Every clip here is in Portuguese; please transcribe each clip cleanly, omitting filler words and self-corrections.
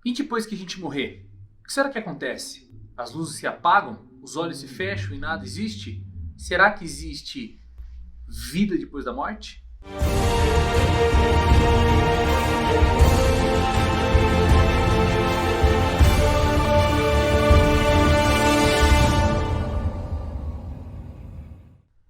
E depois que a gente morrer, o que será que acontece? As luzes se apagam? Os olhos se fecham e nada existe? Será que existe vida depois da morte?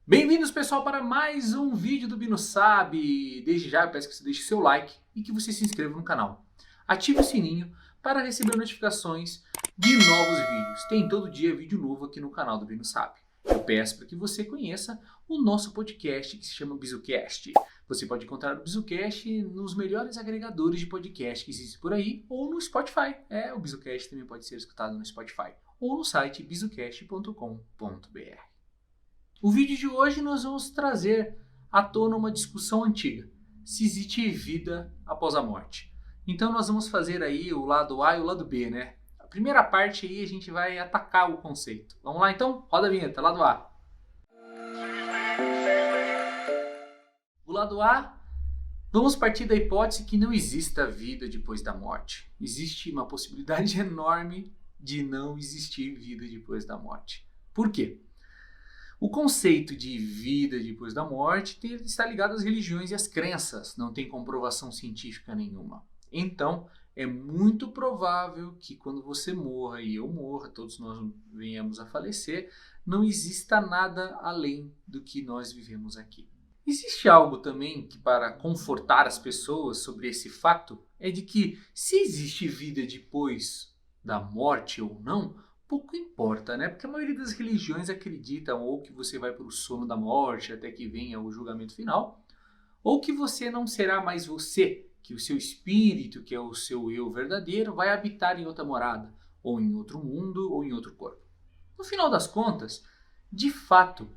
Bem-vindos, pessoal, para mais um vídeo do Bino Sabe. Desde já eu peço que você deixe seu like e que você se inscreva no canal. Ative o sininho para receber notificações de novos vídeos. Tem todo dia vídeo novo aqui no canal do Bino Sabe. Eu peço para que você conheça o nosso podcast que se chama BizuCast. Você pode encontrar o BizuCast nos melhores agregadores de podcast que existem por aí ou no Spotify. O BizuCast também pode ser escutado no Spotify ou no site bizucast.com.br. O vídeo de hoje nós vamos trazer à tona uma discussão antiga. Se existe vida após a morte. Então nós vamos fazer aí o lado A e o lado B, né? A primeira parte aí a gente vai atacar o conceito. Vamos lá então? Roda a vinheta, lado A. O lado A, vamos partir da hipótese que não exista vida depois da morte. Existe uma possibilidade enorme de não existir vida depois da morte. Por quê? O conceito de vida depois da morte está ligado às religiões e às crenças, não tem comprovação científica nenhuma. Então, é muito provável que quando você morra e eu morra, todos nós venhamos a falecer, não exista nada além do que nós vivemos aqui. Existe algo também que, para confortar as pessoas sobre esse fato, é de que se existe vida depois da morte ou não, pouco importa, né? Porque a maioria das religiões acreditam ou que você vai para o sono da morte até que venha o julgamento final, ou que você não será mais você, que o seu espírito, que é o seu eu verdadeiro, vai habitar em outra morada, ou em outro mundo, ou em outro corpo. No final das contas, de fato,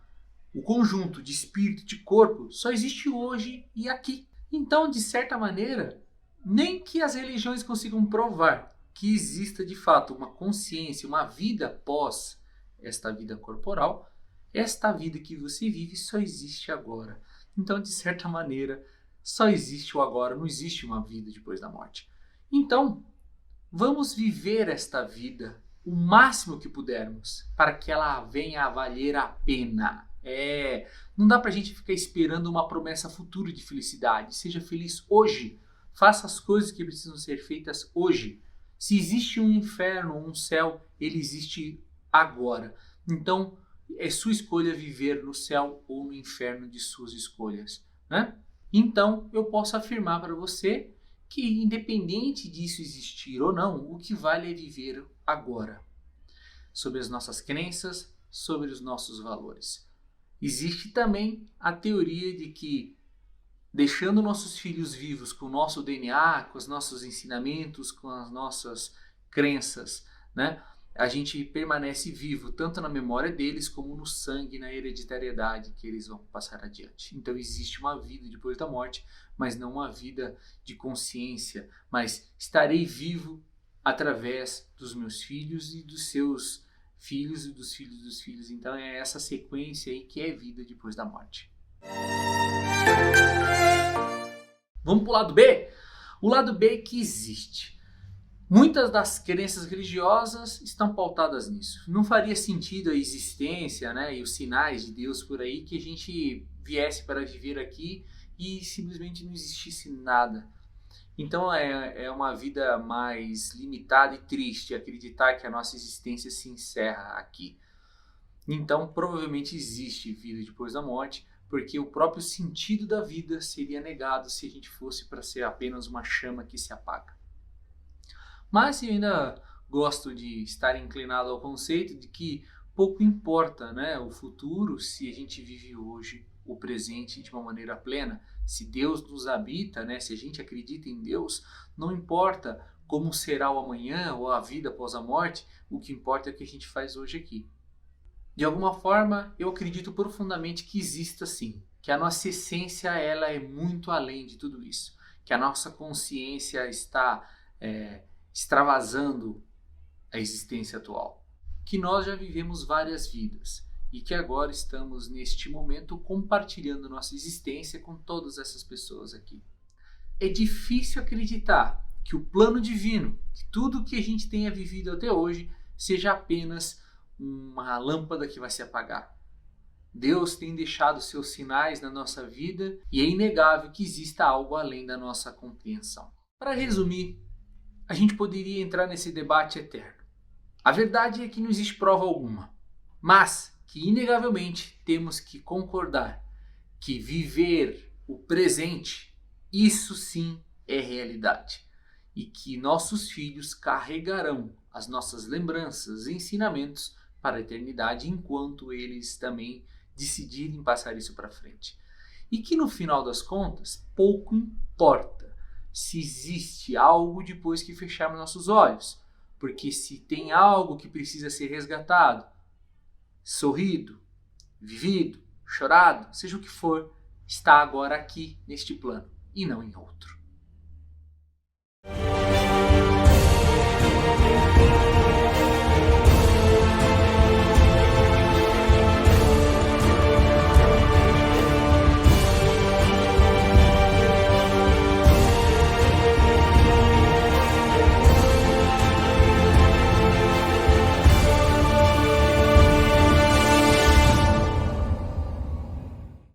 o conjunto de espírito e de corpo só existe hoje e aqui. Então, de certa maneira, nem que as religiões consigam provar que exista de fato uma consciência, uma vida após esta vida corporal, esta vida que você vive só existe agora. Então, de certa maneira, só existe o agora, não existe uma vida depois da morte. Então, vamos viver esta vida o máximo que pudermos para que ela venha a valer a pena. Não dá pra gente ficar esperando uma promessa futura de felicidade. Seja feliz hoje. Faça as coisas que precisam ser feitas hoje. Se existe um inferno ou um céu, ele existe agora. Então, é sua escolha viver no céu ou no inferno de suas escolhas, né? Então, eu posso afirmar para você que, independente disso existir ou não, o que vale é viver agora. Sobre as nossas crenças, sobre os nossos valores. Existe também a teoria de que, deixando nossos filhos vivos com o nosso DNA, com os nossos ensinamentos, com as nossas crenças, né? A gente permanece vivo tanto na memória deles como no sangue, na hereditariedade que eles vão passar adiante. Então existe uma vida depois da morte, mas não uma vida de consciência, mas estarei vivo através dos meus filhos e dos seus filhos e dos filhos dos filhos. Então é essa sequência aí que é vida depois da morte. Vamos para o lado B? O lado B é que existe. Muitas das crenças religiosas estão pautadas nisso. Não faria sentido a existência, né, e os sinais de Deus por aí que a gente viesse para viver aqui e simplesmente não existisse nada. Então é uma vida mais limitada e triste acreditar que a nossa existência se encerra aqui. Então provavelmente existe vida depois da morte, porque o próprio sentido da vida seria negado se a gente fosse para ser apenas uma chama que se apaga. Mas eu ainda gosto de estar inclinado ao conceito de que pouco importa, né, o futuro se a gente vive hoje o presente de uma maneira plena. Se Deus nos habita, né, se a gente acredita em Deus, não importa como será o amanhã ou a vida após a morte, o que importa é o que a gente faz hoje aqui. De alguma forma, eu acredito profundamente que exista sim, que a nossa essência ela é muito além de tudo isso, que a nossa consciência está extravasando a existência atual, que nós já vivemos várias vidas e que agora estamos neste momento compartilhando nossa existência com todas essas pessoas aqui. É difícil acreditar que o plano divino, que tudo que a gente tenha vivido até hoje, seja apenas uma lâmpada que vai se apagar. Deus tem deixado seus sinais na nossa vida e é inegável que exista algo além da nossa compreensão. Para resumir, a gente poderia entrar nesse debate eterno. A verdade é que não existe prova alguma, mas que inegavelmente temos que concordar que viver o presente, isso sim é realidade. E que nossos filhos carregarão as nossas lembranças e ensinamentos para a eternidade, enquanto eles também decidirem passar isso para frente. E que no final das contas, pouco importa se existe algo depois que fecharmos nossos olhos. Porque se tem algo que precisa ser resgatado, sorrido, vivido, chorado, seja o que for, está agora aqui neste plano e não em outro.